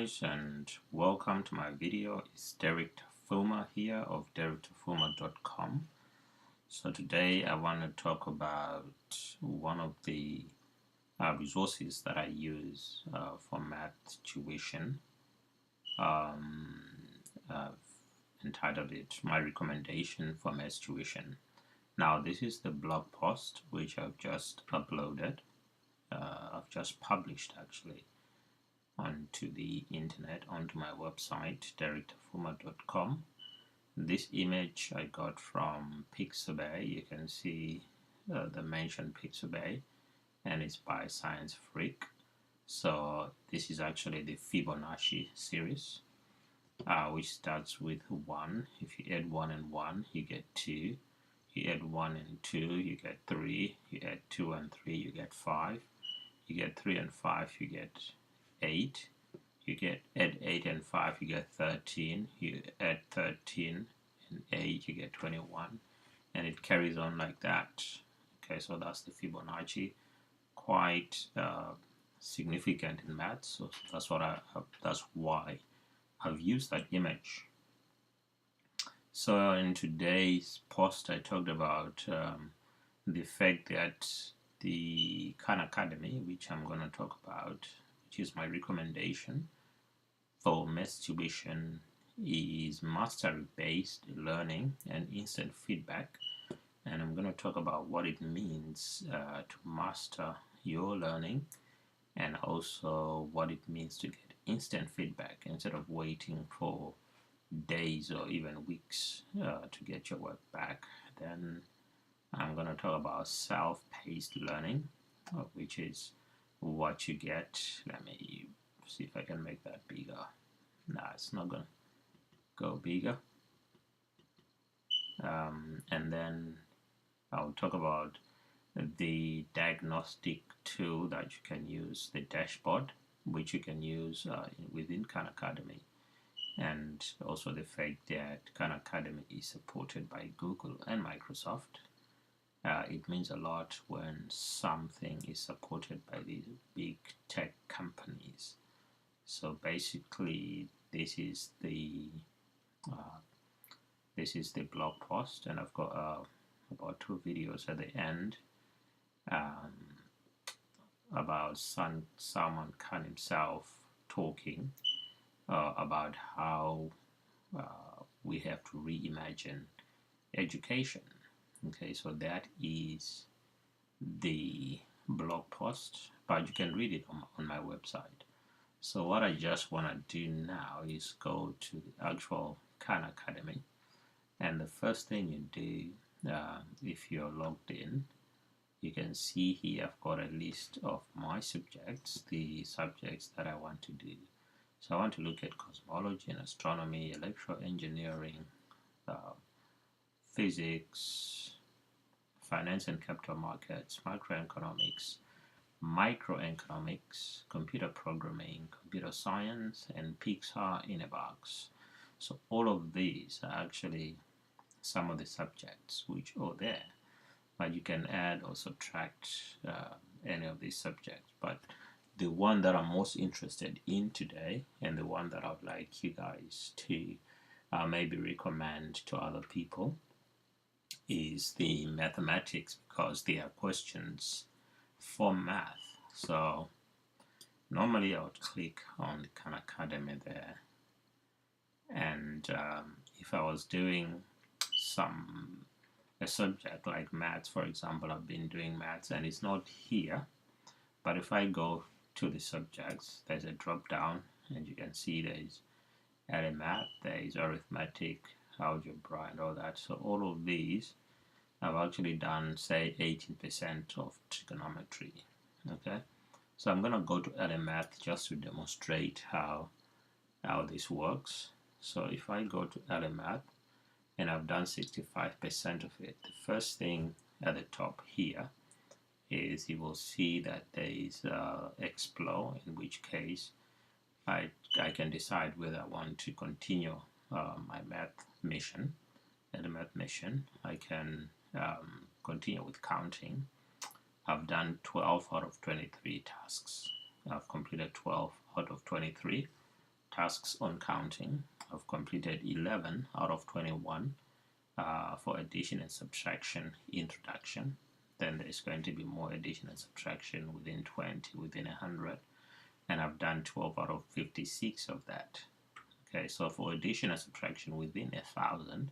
guys, and welcome to my video. It's Dereck Tafuma here of DereckTafuma.com. So today I want to talk about one of the resources that I use for math tuition. I've entitled it My Recommendation for Math Tuition. Now this is the blog post which I've just uploaded. I've just published actually onto the internet, onto my website DereckTafuma.com. This image I got from Pixabay. You can see the mentioned Pixabay, and it's by Science Freak. So this is actually the Fibonacci series, which starts with 1. If you add 1 and 1, you get 2. You add 1 and 2, you get 3. You add 2 and 3, you get 5. You get 3 and 5, you get 8. You get add 8 and 5, you get 13. You add 13 and 8, you get 21, and it carries on like that. Okay, so that's the Fibonacci, quite significant in maths. So that's why I've used that image. So in today's post, I talked about the fact that the Khan Academy, which I'm going to talk about, which is my recommendation for maths tuition, is mastery-based learning and instant feedback. And I'm going to talk about what it means to master your learning, and also what it means to get instant feedback instead of waiting for days or even weeks to get your work back. Then I'm going to talk about self-paced learning, which is what you get. Let me see if I can make that bigger. Nah, it's not going to go bigger. And then I'll talk about the diagnostic tool that you can use, the dashboard, which you can use within Khan Academy. And also the fact that Khan Academy is supported by Google and Microsoft. It means a lot when something is supported by these big tech companies. So basically, this is the blog post, and I've got about 2 videos at the end about Salman Khan himself talking about how we have to reimagine education. Okay, so that is the blog post, but you can read it on my website. So what I just want to do now is go to the actual Khan Academy, and the first thing you do, if you're logged in, you can see here I've got a list of my subjects, the subjects that I want to do. So I want to look at cosmology and astronomy, electrical engineering, physics, finance and capital markets, microeconomics, computer programming, computer science, and Pixar in a box. So all of these are actually some of the subjects which are there, but you can add or subtract any of these subjects. But the one that I'm most interested in today, and the one that I would like you guys to maybe recommend to other people, is the mathematics, because they are questions for math. So normally I would click on the Khan Academy there, and if I was doing a subject like maths, for example, I've been doing maths and it's not here, but if I go to the subjects, there's a drop down, and you can see there is early math, there is arithmetic, algebra, and all that. So all of these I've actually done, say, 18% of trigonometry. Okay, so I'm gonna go to early math just to demonstrate how this works. So if I go to early math, and I've done 65% of it, the first thing at the top here is you will see that there is explore, in which case I can decide whether I want to continue my math mission. At the math mission, I can continue with counting. I've done 12 out of 23 tasks. I've completed 12 out of 23. tasks on counting. I've completed 11 out of 21 for addition and subtraction introduction. Then there's going to be more addition and subtraction within 20, within 100, and I've done 12 out of 56 of that. Okay, so for addition and subtraction within 1,000,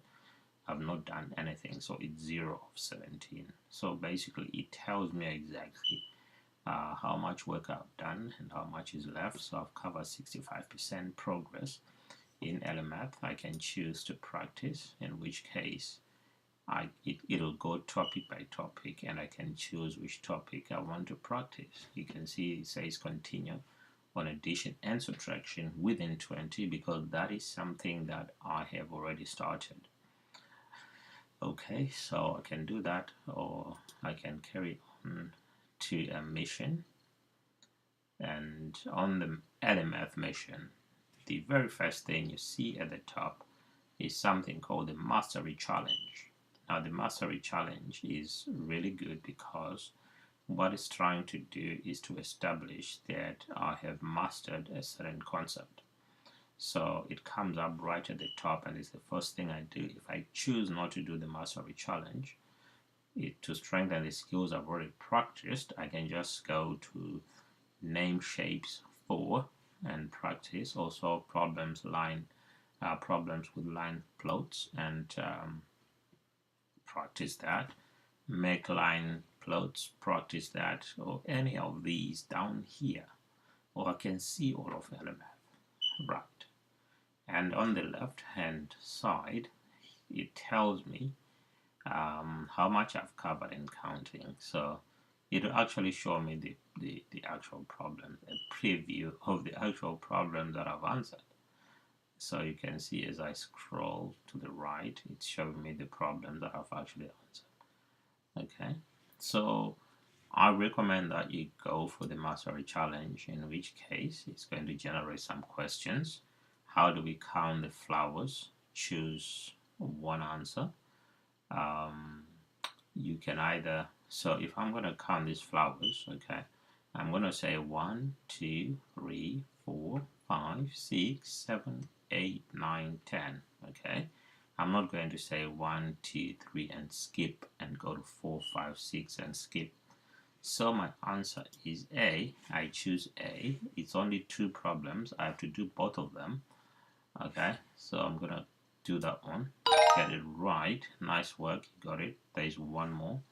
I've not done anything, so it's 0 of 17. So basically it tells me exactly how much work I've done and how much is left. So I've covered 65% progress. In LMath, I can choose to practice, in which case it'll go topic by topic, and I can choose which topic I want to practice. You can see it says continue on addition and subtraction within 20, because that is something that I have already started. Okay, so I can do that, or I can carry on to a mission. And on the LMath mission, the very first thing you see at the top is something called the Mastery Challenge. Now, the Mastery Challenge is really good because what it's trying to do is to establish that I have mastered a certain concept. So it comes up right at the top, and it's the first thing I do. If I choose not to do the Mastery Challenge, to strengthen the skills I've already practiced, I can just go to Name Shapes 4 and practice. Also problems with line plots, and practice that. Make line plots, practice that, or any of these down here, or I can see all of LMath, right? And on the left hand side, it tells me how much I've covered in counting. So it'll actually show me the actual problem, a preview of the actual problem that I've answered. So you can see as I scroll to the right, it's showing me the problem that I've actually answered. Okay, so I recommend that you go for the Mastery Challenge, in which case it's going to generate some questions. How do we count the flowers? Choose one answer. You can either, so if I'm going to count these flowers, okay, I'm going to say 1, 2, 3, 4, 5, 6, 7, 8, 9, 10. Okay, I'm not going to say 1, 2, 3 and skip and go to 4, 5, 6 and skip. So my answer is A. I choose A. It's only 2 problems. I have to do both of them. Okay, so I'm gonna do that one. Get it right. Nice work. You got it. There's one more.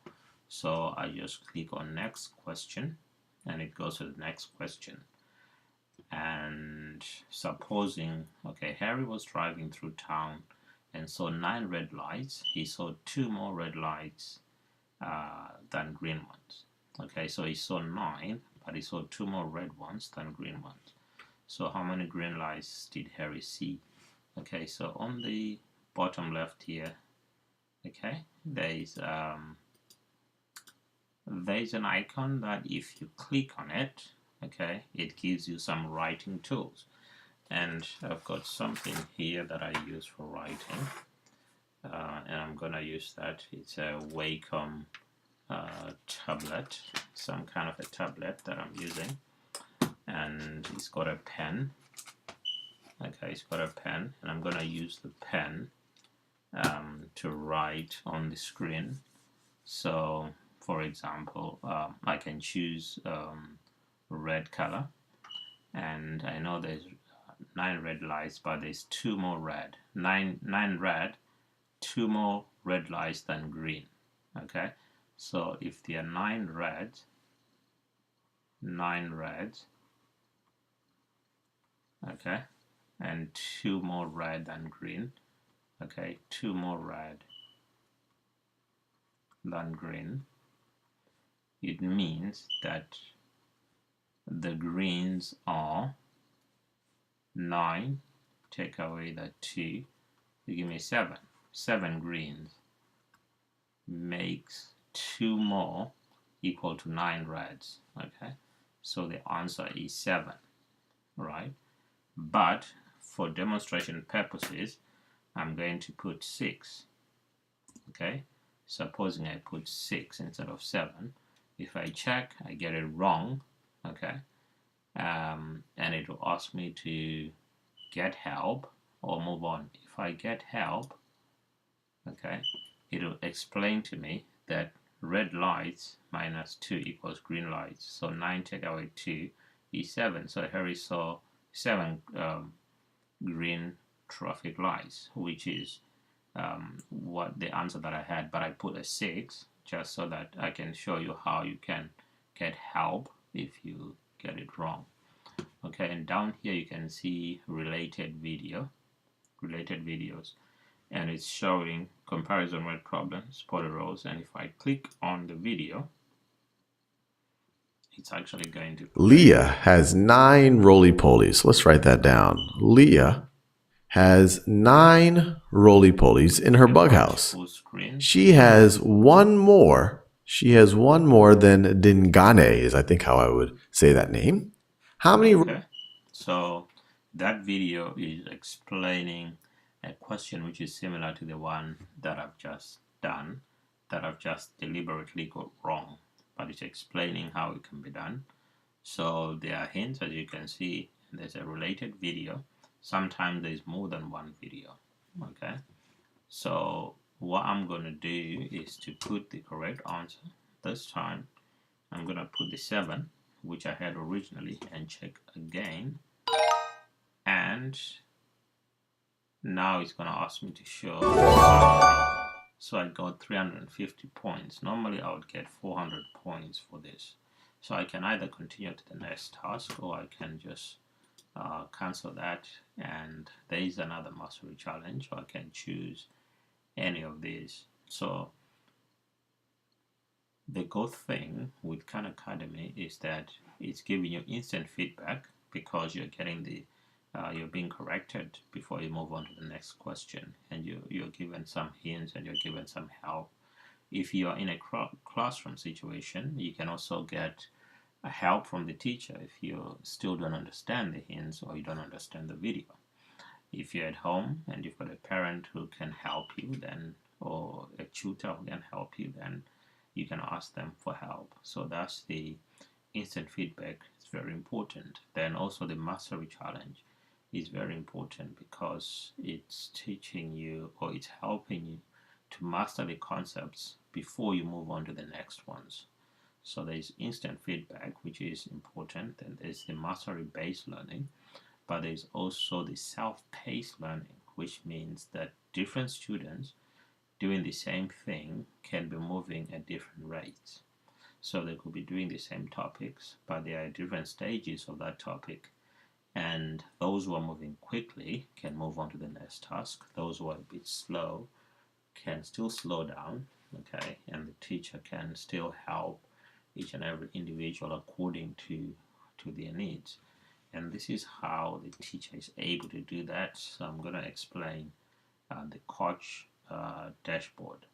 So I just click on next question, and it goes to the next question. And supposing, okay, Harry was driving through town and saw 9 red lights. He saw 2 more red lights than green ones. Okay, so he saw 9, but he saw 2 more red ones than green ones. So how many green lights did Harry see? Okay, so on the bottom left here, okay, there's an icon that if you click on it, okay, it gives you some writing tools. And I've got something here that I use for writing, and I'm gonna use that. It's a Wacom tablet, some kind of a tablet that I'm using, and it's got a pen. Okay, it's got a pen, and I'm gonna use the pen to write on the screen. So for example, I can choose red color, and I know there's 9 red lights, but there's 2 more red. 9 red, 2 more red lights than green. Okay, so if there are 9 reds, okay, and 2 more red than green, okay, 2 more red than green, it means that the greens are 9, take away the 2, you give me 7. 7 greens makes 2 more equal to 9 reds. Okay, so the answer is 7, right? But for demonstration purposes, I'm going to put 6. Okay, supposing I put 6 instead of 7, if I check, I get it wrong. Okay, and it will ask me to get help or move on. If I get help, okay, it'll explain to me that red lights minus 2 equals green lights. So 9 take away 2 is 7. So here we saw 7 green traffic lights, which is what the answer that I had, but I put a 6 just so that I can show you how you can get help if you get it wrong. Okay, and down here you can see related videos, and it's showing comparison word problems, spotted rows, and if I click on the video, it's actually going to play. Leah has 9 roly-polies. Let's write that down. Leah has 9 roly-polies in her bug house. She has one more. She has one more than Dingane is, I think, how I would say that name. How many? Okay. So that video is explaining a question which is similar to the one that I've just done, that I've just deliberately got wrong, but it's explaining how it can be done. So there are hints, as you can see. There's a related video. Sometimes there's more than one video. Okay. So what I'm going to do is to put the correct answer. This time I'm going to put the 7, which I had originally, and check again. And now it's going to ask me to show. So I got 350 points. Normally I would get 400 points for this. So I can either continue to the next task, or I can just cancel that. And there is another mastery challenge, so I can choose any of these. So the good thing with Khan Academy is that it's giving you instant feedback, because you're getting the you're being corrected before you move on to the next question, and you're given some hints and you're given some help. If you're in a classroom situation, you can also get help from the teacher if you still don't understand the hints or you don't understand the video. If you're at home and you've got a parent who can help you, then, or a tutor who can help you, then you can ask them for help. So that's the instant feedback. It's very important. Then also the mastery challenge is very important, because it's teaching you, or it's helping you to master the concepts before you move on to the next ones. So there's instant feedback, which is important, and there's the mastery based learning, but there's also the self-paced learning, which means that different students doing the same thing can be moving at different rates. So they could be doing the same topics, but they are at different stages of that topic. And those who are moving quickly can move on to the next task. Those who are a bit slow can still slow down, okay? And the teacher can still help each and every individual according to their needs. And this is how the teacher is able to do that. So I'm going to explain the coach dashboard.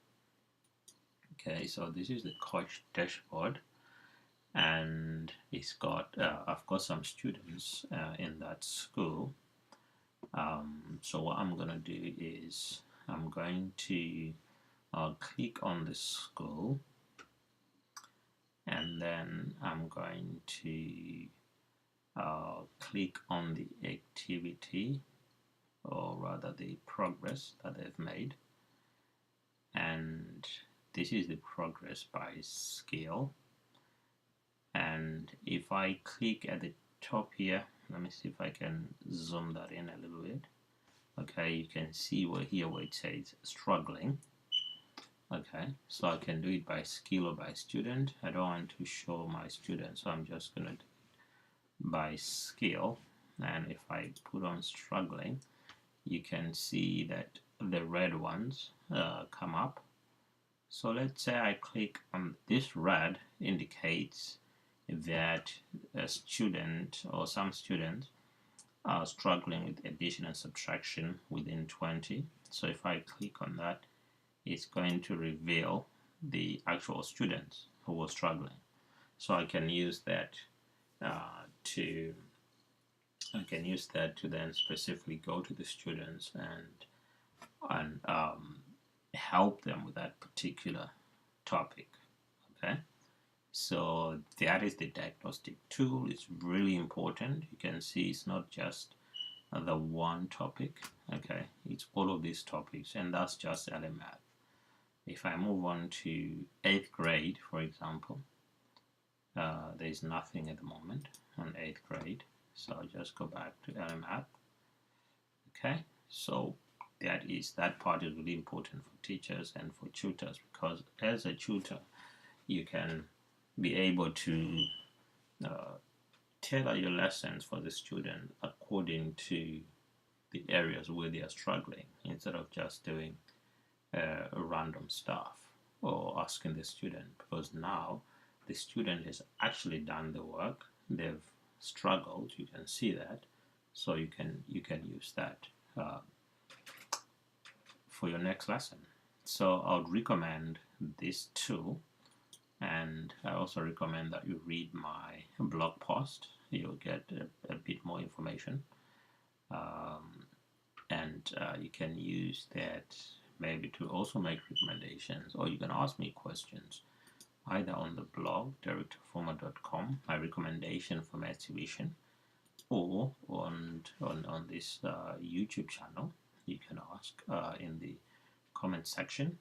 Okay, so this is the coach dashboard, and it's got I've got some students in that school. So what I'm going to do is I'm going to click on the school, and then I'm going to click on the activity, or rather the progress that they've made, and this is the progress by skill. And if I click at the top here, let me see if I can zoom that in a little bit. Okay, you can see where it says struggling. Okay, so I can do it by skill or by student. I don't want to show my student, so I'm just gonna do it by skill. And if I put on struggling, you can see that the red ones come up. So let's say I click on this red, indicates that a student or some students are struggling with addition and subtraction within 20. So if I click on that, it's going to reveal the actual students who were struggling. So I can use that to then specifically go to the students and help them with that particular topic. Okay, so that is the diagnostic tool. It's really important. You can see it's not just the one topic. Okay, it's all of these topics, and that's just LMAP. If I move on to 8th grade, for example, there's nothing at the moment on 8th grade, so I'll just go back to LMAP. Okay, so that part is really important for teachers and for tutors, because as a tutor you can be able to tailor your lessons for the student according to the areas where they are struggling, instead of just doing random stuff or asking the student, because now the student has actually done the work, they've struggled, you can see that, so you can use that for your next lesson. So I would recommend this tool, and I also recommend that you read my blog post. You'll get a bit more information, and you can use that maybe to also make recommendations, or you can ask me questions either on the blog derecktafuma.com, my recommendation for math tuition, or on this YouTube channel. You can ask in the comment section,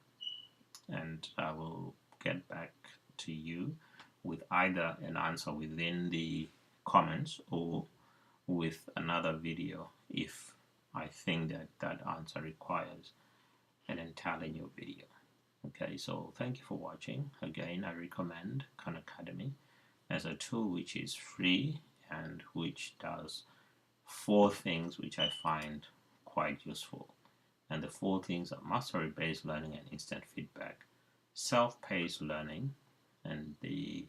and I will get back to you with either an answer within the comments or with another video if I think that answer requires an entirely new video. Okay, so thank you for watching. Again, I recommend Khan Academy as a tool which is free and which does 4 things which I find quite useful. And the 4 things are mastery-based learning and instant feedback, self-paced learning, and the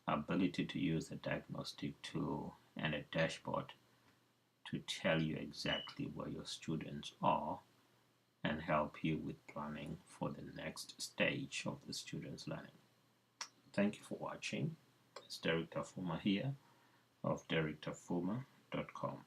ability to use a diagnostic tool and a dashboard to tell you exactly where your students are and help you with planning for the next stage of the student's learning. Thank you for watching. It's Dereck Tafuma here of derecktafuma.com.